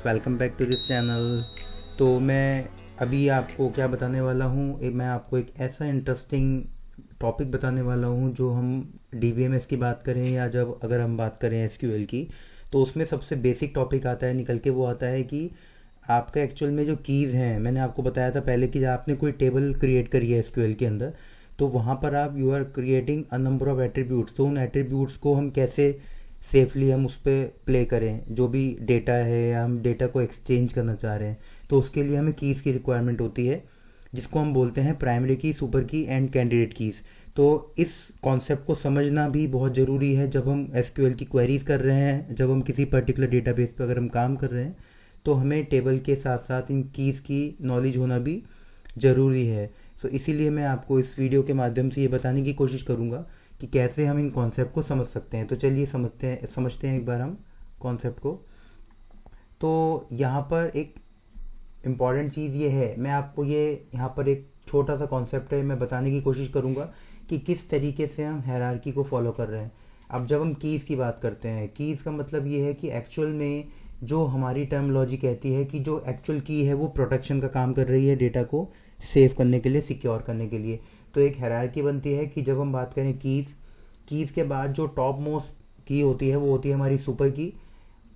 Welcome back to this channel. तो मैं अभी आपको क्या बताने वाला हूँ, मैं आपको एक ऐसा इंटरेस्टिंग टॉपिक बताने वाला हूँ जो हम डीबीएमएस की बात करें या जब अगर हम बात करें एसक्यूएल की, तो उसमें सबसे बेसिक टॉपिक आता है निकल के। वो आता है कि आपका एक्चुअल में जो कीज़ हैं, मैंने आपको बताया था पहले कि जब आपने कोई टेबल क्रिएट करी है एसक्यूएल के अंदर, तो वहाँ पर आप you are creating a number of attributes. तो उन एट्रीब्यूट्स को हम कैसे सेफली हम उस पर प्ले करें, जो भी डेटा है या हम डेटा को एक्सचेंज करना चाह रहे हैं, तो उसके लिए हमें कीज़ की रिक्वायरमेंट होती है, जिसको हम बोलते हैं प्राइमरी की, सुपर की एंड कैंडिडेट कीज़। तो इस कॉन्सेप्ट को समझना भी बहुत ज़रूरी है जब हम एसक्यूएल की क्वेरीज कर रहे हैं, जब हम किसी पर्टिकुलर डेटाबेस पर अगर हम काम कर रहे हैं, तो हमें टेबल के साथ साथ इन कीज़ की नॉलेज होना भी ज़रूरी है। तो इसीलिए मैं आपको इस वीडियो के माध्यम से ये बताने की कोशिश करूँगा कि कैसे हम इन कॉन्सेप्ट को समझ सकते हैं। तो चलिए समझते हैं एक बार हम कॉन्सेप्ट को। तो यहाँ पर एक इम्पॉर्टेंट चीज़ ये है, मैं आपको ये यहाँ पर एक छोटा सा कॉन्सेप्ट है, मैं बताने की कोशिश करूँगा कि किस तरीके से हम हायरार्की को फॉलो कर रहे हैं। अब जब हम कीज़ की बात करते हैं, कीज़ का मतलब ये है कि एक्चुअल में जो हमारी टर्मोलॉजी कहती है कि जो एक्चुअल की है वो प्रोटेक्शन का काम कर रही है, डेटा को सेव करने के लिए, सिक्योर करने के लिए। तो एक हायरार्की बनती है कि जब हम बात करें कीज़ के बाद जो टॉप मोस्ट की होती है वो होती है हमारी सुपर की।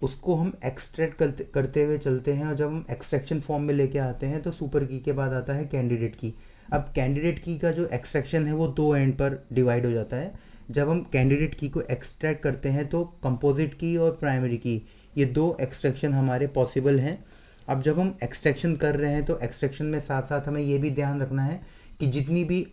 उसको हम एक्सट्रैक्ट करते हुए चलते हैं, और जब हम एक्सट्रैक्शन फॉर्म में लेके आते हैं तो सुपर की के बाद आता है कैंडिडेट की। अब कैंडिडेट की का जो एक्सट्रैक्शन है वो दो एंड पर डिवाइड हो जाता है। जब हम कैंडिडेट की को एक्सट्रैक्ट करते हैं तो कंपोजिट की और प्राइमरी की, ये दो एक्सट्रैक्शन हमारे पॉसिबल हैं। अब जब हम एक्सट्रैक्शन कर रहे हैं तो एक्सट्रैक्शन में साथ साथ हमें ये भी ध्यान रखना है कि जितनी भी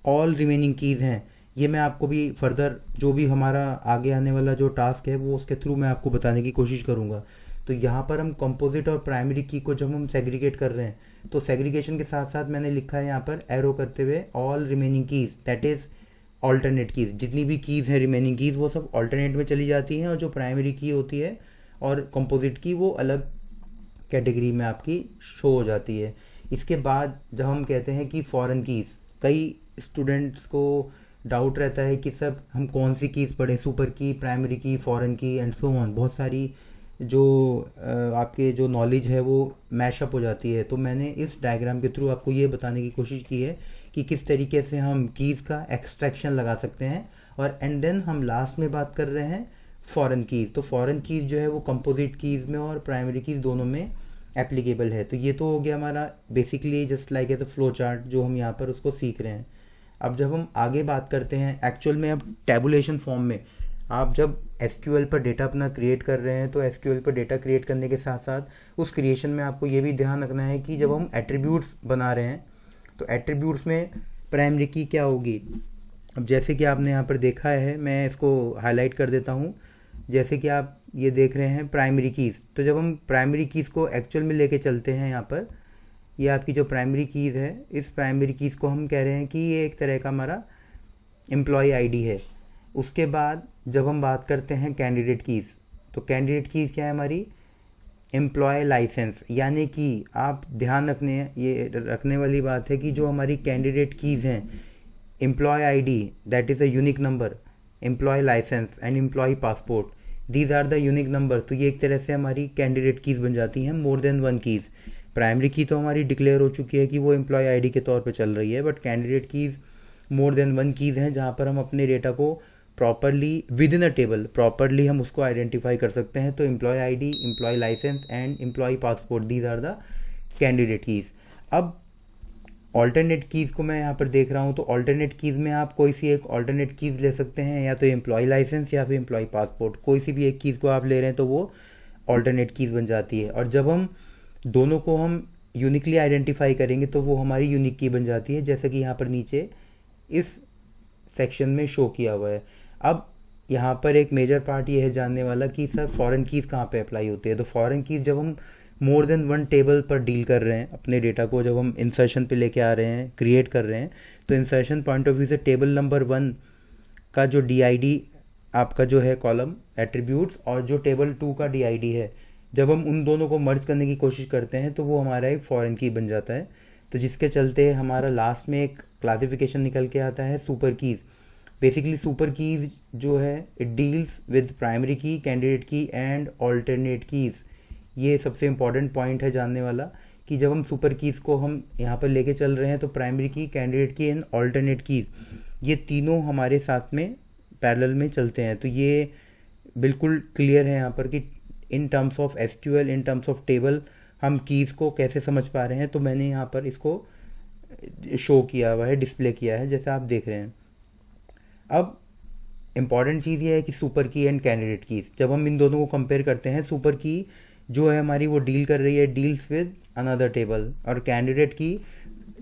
ऑल रिमेनिंग कीज़ हैं, ये मैं आपको भी फर्दर जो भी हमारा आगे आने वाला जो टास्क है वो उसके थ्रू मैं आपको बताने की कोशिश करूँगा। तो यहाँ पर हम कंपोजिट और प्राइमरी की को जब हम सेग्रीगेट कर रहे हैं, तो सेग्रीगेशन के साथ साथ मैंने लिखा है यहाँ पर एरो करते हुए all remaining keys, that is alternate keys. जितनी भी कीज़ हैं रिमेनिंग कीज़ वो सब ऑल्टरनेट में चली जाती हैं, और जो प्राइमरी की होती है और कंपोजिट की वो अलग कैटेगरी में आपकी शो हो जाती है। इसके बाद जब हम कहते हैं कि फॉरेन कीज़, कई स्टूडेंट्स को डाउट रहता है कि सब हम कौन सी कीज़ पढ़ें, सुपर की, प्राइमरी की, फॉरेन की एंड सो ऑन। बहुत सारी जो आपके जो नॉलेज है वो मैशअप हो जाती है। तो मैंने इस डायग्राम के थ्रू आपको ये बताने की कोशिश की है कि किस तरीके से हम कीज़ का एक्सट्रैक्शन लगा सकते हैं, और एंड देन हम लास्ट में बात कर रहे हैं फॉरेन कीज़। तो फॉरेन कीज़ जो है वो कंपोजिट कीज़ में और प्राइमरी कीज़ दोनों में एप्लीकेबल है। तो ये तो हो गया हमारा basically just like as a flow chart जो हम यहाँ पर उसको सीख रहे हैं। अब जब हम आगे बात करते हैं एक्चुअल में, अब टैबुलेशन फॉर्म में आप जब एसक्यूएल पर डेटा अपना क्रिएट कर रहे हैं, तो एसक्यूएल पर डेटा क्रिएट करने के साथ साथ उस क्रिएशन में आपको ये भी ध्यान रखना है कि जब हम एट्रीब्यूट्स बना रहे हैं तो एट्रीब्यूट्स में प्राइमरी की क्या होगी। अब जैसे कि आपने यहाँ पर देखा है, मैं इसको हाईलाइट कर देता हूँ। जैसे कि आप ये देख रहे हैं प्राइमरी कीज़, तो जब हम प्राइमरी कीज़ को एक्चुअल में लेके चलते हैं यहाँ पर, ये आपकी जो प्राइमरी कीज़ है, इस प्राइमरी कीज़ को हम कह रहे हैं कि ये एक तरह का हमारा एम्प्लॉय आईडी है। उसके बाद जब हम बात करते हैं कैंडिडेट कीज़, तो कैंडिडेट कीज़ क्या है हमारी, एम्प्लॉय लाइसेंस। यानी कि आप ध्यान रखने वाली बात है कि जो हमारी कैंडिडेट कीज़ हैं, employee ID that is a unique number, employee license and employee passport, these are the unique number. तो ये एक तरह से हमारी कैंडिडेट कीज़ बन जाती हैं, मोर देन वन कीज़। प्राइमरी की तो हमारी डिक्लेयर हो चुकी है कि वो एम्प्लॉय आईडी के तौर पे चल रही है, but candidate keys more than one keys हैं, जहाँ पर हम अपने डेटा को properly within a table properly हम उसको आइडेंटिफाई कर सकते हैं। तो employee ID, employee license and employee passport, these are the candidate keys. अब ऑल्टरनेट कीज़ को मैं यहाँ पर देख रहा हूँ, तो ऑल्टरनेट कीज़ में आप कोई सी एक ऑल्टरनेट कीज़ ले सकते हैं, या तो एम्प्लॉय लाइसेंस या फिर एम्प्लॉय पासपोर्ट, कोई सी भी एक कीज़ को आप ले रहे हैं तो वो ऑल्टरनेट कीज़ बन जाती है। और जब हम दोनों को हम यूनिकली आइडेंटिफाई करेंगे तो वो हमारी यूनिक की बन जाती है, जैसे कि यहाँ पर नीचे इस सेक्शन में शो किया हुआ है। अब यहाँ पर एक मेजर पार्ट ये है जानने वाला कि सर फॉरेन कीज़ कहाँ पे अप्लाई होती है। तो फॉरेन कीज़ जब हम मोर देन वन टेबल पर डील कर रहे हैं, अपने डेटा को जब हम इंसर्शन पे लेके आ रहे हैं, क्रिएट कर रहे हैं, तो इंसर्शन पॉइंट ऑफ व्यू से टेबल नंबर 1 का जो DID आपका जो है कॉलम एट्रीब्यूट्स, और जो टेबल 2 का DID है, जब हम उन दोनों को मर्ज करने की कोशिश करते हैं तो वो हमारा एक फॉरेन की बन जाता है। तो जिसके चलते हमारा लास्ट में एक क्लासिफिकेशन निकल के आता है super keys. Basically super keys जो है it deals with primary key, candidate की एंड ऑल्टरनेट कीज़। ये सबसे इम्पॉर्टेंट पॉइंट है जानने वाला, कि जब हम सुपर कीज़ को हम यहाँ पर लेके चल रहे हैं तो प्राइमरी की, कैंडिडेट की एंड ऑल्टरनेट कीज़, ये तीनों हमारे साथ में पैरेलल में चलते हैं। तो ये बिल्कुल क्लियर है यहाँ पर कि in terms of SQL, in terms of table, हम कीज़ को कैसे समझ पा रहे हैं। तो मैंने यहाँ पर इसको शो किया हुआ है, डिस्प्ले किया है, जैसा आप देख रहे हैं। अब इम्पॉर्टेंट चीज़ ये है कि सुपर की एंड कैंडिडेट कीज़, जब हम इन दोनों को कंपेयर करते हैं, सुपर की जो है हमारी वो डील कर रही है, डील्स विद अनदर टेबल, और कैंडिडेट की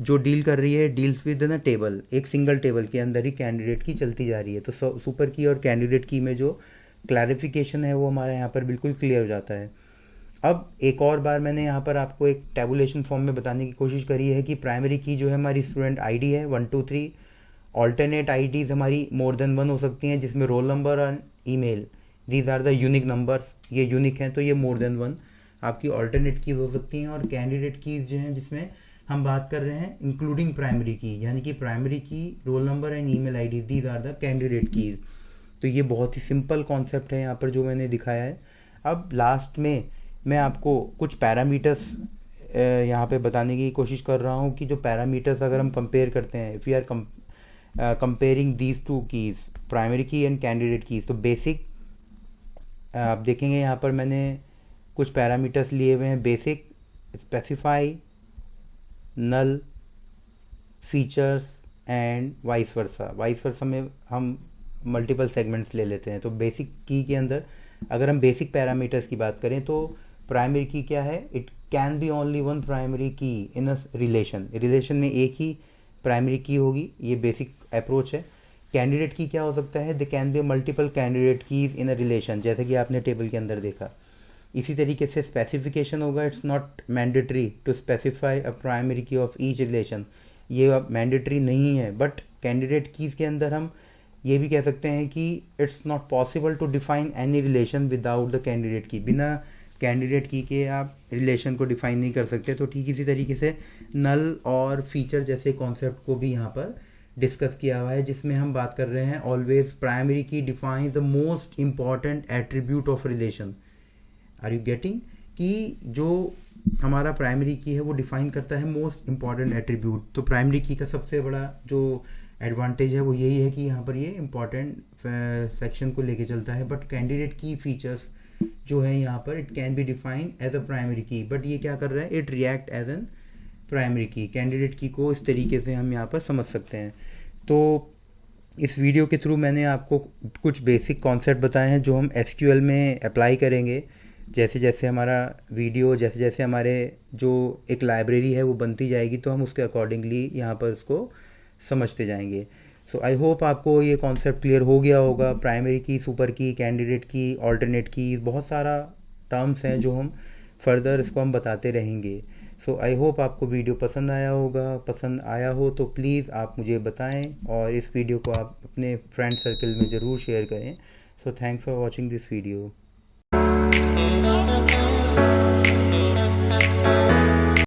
जो डील कर रही है deals with in a table, एक सिंगल टेबल के अंदर ही कैंडिडेट की चलती जा रही है। तो सुपर की और कैंडिडेट की में जो क्लैरिफिकेशन है वो हमारे यहाँ पर बिल्कुल क्लियर हो जाता है। अब एक और बार मैंने यहाँ पर आपको एक टेबुलेशन फॉर्म में बताने की कोशिश करी है कि प्राइमरी की जो है हमारी स्टूडेंट आईडी है 1 2 3, ऑल्टरनेट आईडीज़ हमारी मोर देन 1 हो सकती हैं, जिसमें रोल नंबर और email, these are the unique numbers, ये यूनिक हैं तो ये मोर देन 1 आपकी ऑल्टरनेट कीज़ हो सकती हैं। और कैंडिडेट कीज़ जो हैं जिसमें हम बात कर रहे हैं इंक्लूडिंग प्राइमरी की, यानी कि primary key, roll number and email ID, these are the candidate keys. तो ये बहुत ही सिंपल कॉन्सेप्ट है यहाँ पर जो मैंने दिखाया है। अब लास्ट में मैं आपको कुछ पैरामीटर्स यहाँ पे बताने की कोशिश कर रहा हूँ कि जो पैरामीटर्स अगर हम कंपेयर करते हैं, if you are comparing these two keys, primary key and candidate keys, तो बेसिक आप देखेंगे यहाँ पर मैंने कुछ पैरामीटर्स लिए हुए हैं। Basic, specify, null, features and vice versa. Vice versa में हम मल्टीपल सेगमेंट्स ले लेते हैं। तो बेसिक की के अंदर अगर हम बेसिक पैरामीटर्स की बात करें तो प्राइमरी की क्या है, it can B only one primary की इन अ रिलेशन, रिलेशन में एक ही प्राइमरी की होगी, ये बेसिक अप्रोच है। कैंडिडेट की क्या हो सकता है, they can be multiple candidate keys in a relation, जैसे कि आपने टेबल के अंदर देखा। इसी तरीके से स्पेसिफिकेशन होगा, it's not mandatory to specify a primary key of each relation, ये मैंडेटरी नहीं है। बट कैंडिडेट कीज के अंदर हम ये भी कह सकते हैं कि it's not possible to define any relation without the candidate key, बिना कैंडिडेट की के आप रिलेशन को डिफाइन नहीं कर सकते। तो ठीक इसी तरीके से नल और फीचर जैसे कॉन्सेप्ट को भी यहाँ पर डिस्कस किया हुआ है, जिसमें हम बात कर रहे हैं always primary key define the most important attribute of relation. Are you getting, कि जो हमारा प्राइमरी की है वो डिफाइन करता है मोस्ट इंपॉर्टेंट एट्रीब्यूट। तो प्राइमरी की का सबसे बड़ा जो एडवांटेज है वो यही है कि यहाँ पर ये इंपॉर्टेंट सेक्शन को लेके चलता है। बट कैंडिडेट की फीचर्स जो है यहाँ पर, it can be define as a primary key, but ये क्या कर रहा है, it react as an primary key. Candidate key को इस तरीके से हम यहाँ पर समझ सकते हैं। तो इस वीडियो के थ्रू मैंने आपको कुछ बेसिक कॉन्सेप्ट बताए हैं जो हम एसक्यूएल में अप्लाई करेंगे। जैसे जैसे हमारा वीडियो, जैसे जैसे हमारे जो एक लाइब्रेरी है वो बनती जाएगी, तो हम उसके अकॉर्डिंगली यहाँ पर उसको समझते जाएंगे। सो आई होप आपको ये कॉन्सेप्ट क्लियर हो गया होगा। प्राइमरी की, सुपर की, कैंडिडेट की, ऑल्टरनेट की, बहुत सारा टर्म्स हैं जो हम फर्दर इसको हम बताते रहेंगे। सो आई होप आपको वीडियो पसंद आया होगा। पसंद आया हो तो प्लीज़ आप मुझे बताएं और इस वीडियो को आप अपने फ्रेंड सर्कल में ज़रूर शेयर करें। So thanks for watching this video.